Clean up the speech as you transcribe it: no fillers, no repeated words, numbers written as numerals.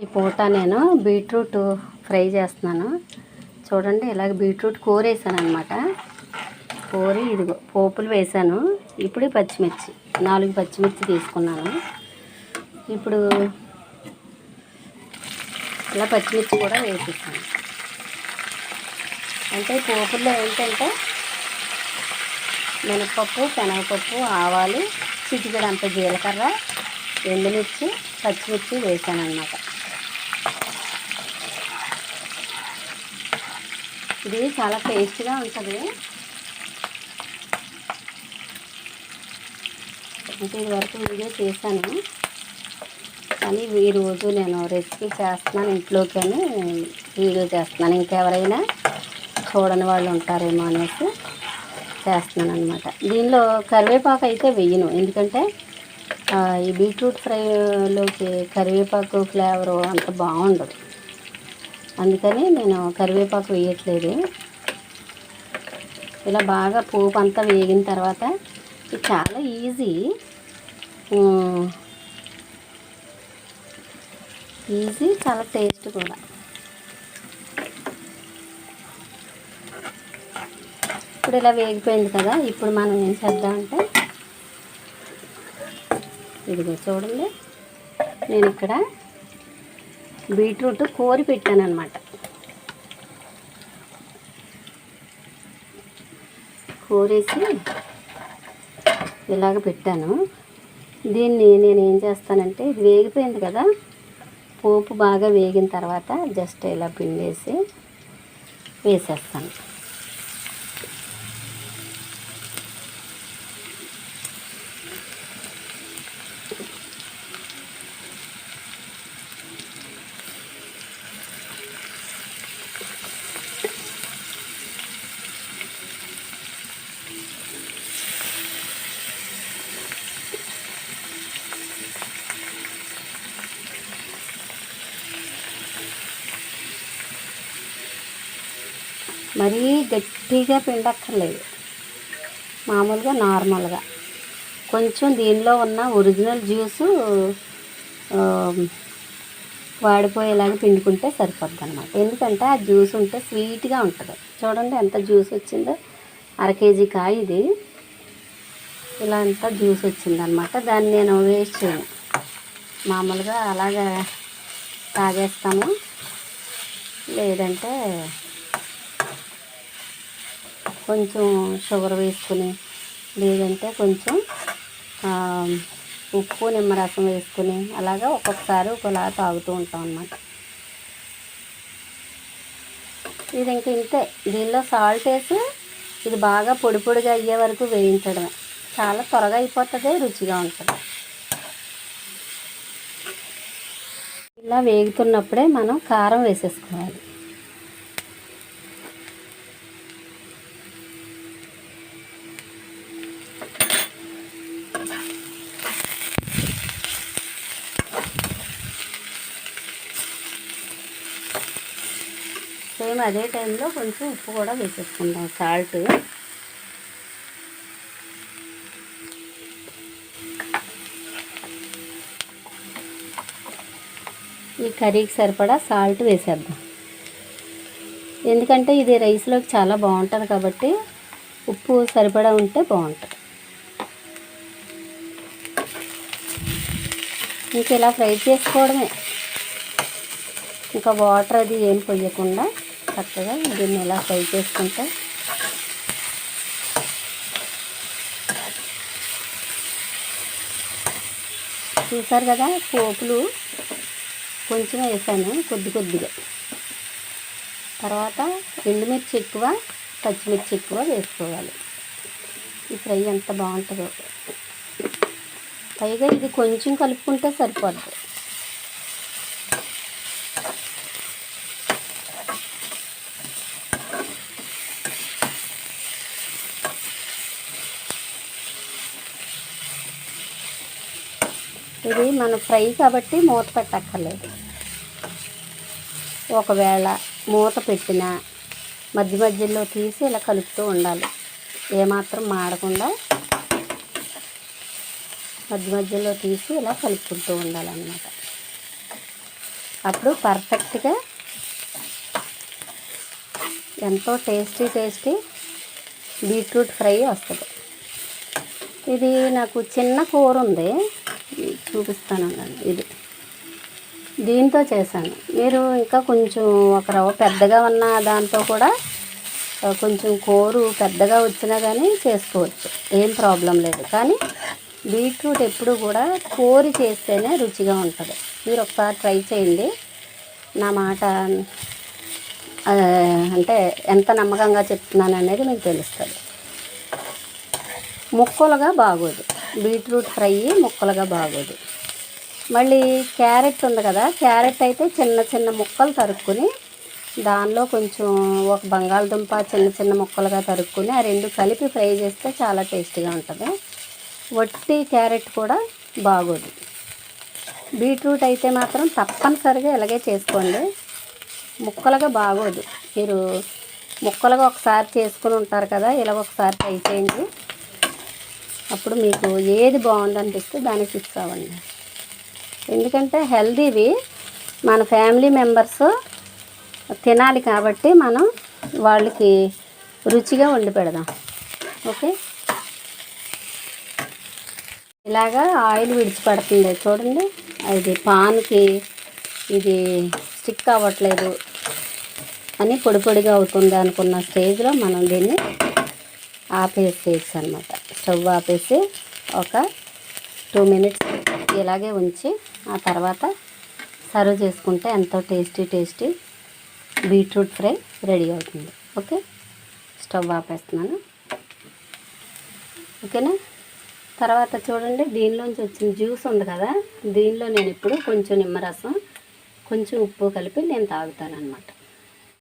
ఈ పూట నేను బీట్రూట్ ఫ్రై చేస్తున్నాను. చూడండి, ఇలాగ బీట్రూట్ కూర వేసాను అనమాట. కూరి ఇదిగో పోపులు వేసాను. ఇప్పుడు పచ్చిమిర్చి 4 పచ్చిమిర్చి తీసుకున్నాను. ఇప్పుడు ఇలా పచ్చిమిర్చి కూడా వేసేసాను. అంటే పోపుల్లో ఏంటంటే మినపప్పు, శనగపప్పు, ఆవాలు, చిటికెడంత జీలకర్ర, ఎండుమిర్చి, పచ్చిమిర్చి వేసాను అన్నమాట. ఇది చాలా టేస్ట్గా ఉంటుంది. అంటే ఇదివరకు వీడియో చేశాను, కానీ ఈరోజు నేను రెసిపీ చేస్తున్నాను ఇంట్లోకని వీడియో చేస్తున్నాను. ఇంకెవరైనా చూడని వాళ్ళు ఉంటారేమో అనేసి చేస్తున్నాను అనమాట. దీనిలో కరివేపాకు అయితే వెయ్యను, ఎందుకంటే ఈ బీట్రూట్ ఫ్రైలోకి కరివేపాకు ఫ్లేవరు అంత బాగుండదు. అందుకని నేను కరివేపాకు వేయట్లేదు. ఇలా బాగా పోపు అంతా వేగిన తర్వాత ఇది చాలా ఈజీ, చాలా టేస్ట్ కూడా. ఇప్పుడు ఇలా వేగిపోయింది కదా, ఇప్పుడు మనం ఏం చేద్దామంటే ఇదిగో చూడండి, నేను ఇక్కడ బీట్రూట్ కోరి పెట్టాను అన్నమాట. కోరేసి ఇలాగ పెట్టాను. దీన్ని నేను ఏం చేస్తానంటే, ఇది వేగిపోయింది కదా, పోపు బాగా వేగిన తర్వాత జస్ట్ ఇలా పిండేసి వేసేస్తాను. మరీ గట్టిగా పిండక్కర్లేదు, మామూలుగా నార్మల్గా కొంచెం దీనిలో ఉన్న ఒరిజినల్ జ్యూసు వాడిపోయేలాగా పిండుకుంటే సరిపోద్ది అనమాట. ఎందుకంటే ఆ జ్యూస్ ఉంటే స్వీట్గా ఉంటుంది. చూడండి ఎంత జ్యూస్ వచ్చిందో, 1/2 కేజీ కాయ ఇది. ఇలా అంతా జ్యూస్ వచ్చిందనమాట. దాన్ని నేను వేస్ట్ చేయను, మామూలుగా అలాగా తాగేస్తాము. లేదంటే కొంచెం షుగర్ వేసుకుని, లేదంటే కొంచెం ఉప్పు నిమ్మరసం వేసుకుని అలాగా ఒక్కొక్కసారి ఒకలా తాగుతూ ఉంటాం అన్నమాట. ఇది ఇంక ఇంతే, దీనిలో సాల్ట్ వేసి ఇది బాగా పొడి పొడిగా అయ్యే వరకు వేయించడమే. చాలా త్వరగా అయిపోతుంది, రుచిగా ఉంటుంది. ఇలా వేగుతున్నప్పుడే మనం కారం వేసేసుకోవాలి. సేమ్ అదే టైంలో కొంచెం ఉప్పు కూడా వేసేసుకుందాం, సాల్ట్. ఈ కర్రీకి సరిపడా సాల్ట్ వేసేద్దాం, ఎందుకంటే ఇది రైస్లోకి చాలా బాగుంటుంది కాబట్టి ఉప్పు సరిపడా ఉంటే బాగుంటుంది. ఇంక ఇలా ఫ్రై చేసుకోవడమే, ఇంకా వాటర్ అది ఏం పొయ్యకుండా చక్కగా దీన్ని ఇలా ఫ్రై చేసుకుంటే చూసారు కదా, పోపులు కొంచెం వేసాను, కొద్దిగా. తర్వాత ఎండుమిర్చి ఎక్కువ, పచ్చిమిర్చి ఎక్కువ వేసుకోవాలి. ఈ ఫ్రై ఎంత బాగుంటుందో. పైగా ఇది కొంచెం కలుపుకుంటే సరిపోద్ది. ఇది మన ఫ్రై కాబట్టి మూత పెట్టక్కర్లేదు. ఒకవేళ మూత పెట్టినా మధ్యలో తీసి ఇలా కలుపుతూ ఉండాలి, ఏమాత్రం మాడకుండా మధ్యలో తీసి ఇలా కలుపుకుంటూ ఉండాలన్నమాట. అప్పుడు పర్ఫెక్ట్గా ఎంతో టేస్టీ బీట్రూట్ ఫ్రై వస్తుంది. ఇది నాకు చిన్న కూర ఉంది, చూపిస్తాను. ఇది దీంతో చేశాను. మీరు ఇంకా కొంచెం ఒక రవ్వ పెద్దగా ఉన్న దాంతో కూడా కొంచెం కూర పెద్దగా వచ్చినా కానీ చేసుకోవచ్చు, ఏం ప్రాబ్లం లేదు. కానీ బీట్రూట్ ఎప్పుడు కూడా కోరి చేస్తేనే రుచిగా ఉంటుంది. మీరు ఒకసారి ట్రై చేయండి. నా మాట అంటే ఎంత నమ్మకంగా చెప్తున్నాను అనేది మీకు తెలుస్తుంది. ముక్కలుగా బాగోదు, బీట్రూట్ ఫ్రై ముక్కలుగా బాగోదు. మళ్ళీ క్యారెట్ ఉంది కదా, క్యారెట్ అయితే చిన్న ముక్కలు తరుక్కుని దానిలో కొంచెం ఒక బంగాళదుంప చిన్న ముక్కలుగా తరుక్కుని ఆ రెండు కలిపి ఫ్రై చేస్తే చాలా టేస్టీగా ఉంటుంది. వట్టి క్యారెట్ కూడా బాగోదు. బీట్రూట్ అయితే మాత్రం తప్పనిసరిగా ఇలాగే చేసుకోండి, ముక్కలుగా బాగోదు. మీరు ముక్కలుగా ఒకసారి చేసుకుని ఉంటారు కదా, ఇలా ఒకసారి ట్రై చేయండి. అప్పుడు మీకు ఏది బాగుందనిపిస్తే దానికి ఫిక్స్ అవ్వండి. ఎందుకంటే హెల్దీవి మన ఫ్యామిలీ మెంబర్స్ తినాలి కాబట్టి మనం వాళ్ళకి రుచిగా వండి పెడదాం. ఓకే, ఇలాగా ఆయిల్ విడిచిపెడుతుంది చూడండి. ఇది పాన్కి ఇది స్టిక్ అవ్వట్లేదు అని పొడిగా అవుతుంది అనుకున్న స్టేజ్లో మనం దీన్ని ఆపేసేయచ్చు అనమాట. స్టవ్ ఆపేసి ఒక 2 మినిట్స్ ఇలాగే ఉంచి ఆ తర్వాత సర్వ్ చేసుకుంటే ఎంతో టేస్టీ బీట్రూట్ ఫ్రై రెడీ అవుతుంది. ఓకే, స్టవ్ ఆపేస్తున్నాను. ఓకేనా. తర్వాత చూడండి, దీనిలోంచి వచ్చిన జ్యూస్ ఉంది కదా, దీనిలో నేను ఇప్పుడు కొంచెం నిమ్మరసం కొంచెం ఉప్పు కలిపి నేను తాగుతాను అన్నమాట.